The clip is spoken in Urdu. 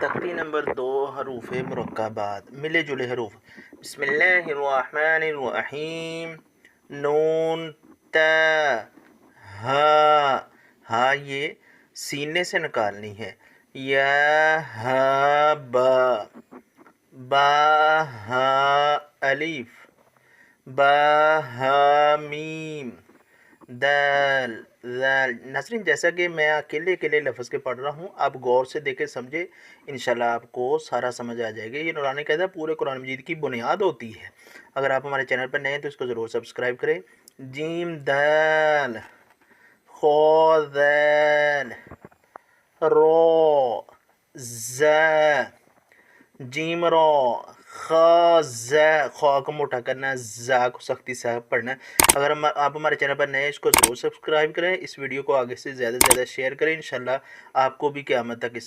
تختی نمبر 2 حروف مرکبات ملے جلے حروف بسم اللہ الرحمن الرحیم نون تا ہا ہا یہ سینے سے نکالنی ہے یا ہا با با ہا الف با ہا میم دال ذال۔ ناظرین جیسا کہ میں اکیلے لفظ کے پڑھ رہا ہوں، آپ غور سے دیکھیں سمجھے، انشاءاللہ آپ کو سارا سمجھ آ جائے گا۔ یہ نورانی قاعدہ پورے قرآن مجید کی بنیاد ہوتی ہے۔ اگر آپ ہمارے چینل پر نئے ہیں تو اس کو ضرور سبسکرائب کریں۔ جیم دال خو ذال رو زا جیم رو خا زا، خوا کو موٹا کرنا، زا کو سختی سے پڑھنا ہے۔ اگر آپ ہمارے چینل پر نئے ہیں اس کو ضرور سبسکرائب کریں، اس ویڈیو کو آگے سے زیادہ شیئر کریں، انشاءاللہ آپ کو بھی قیامت تک اس کا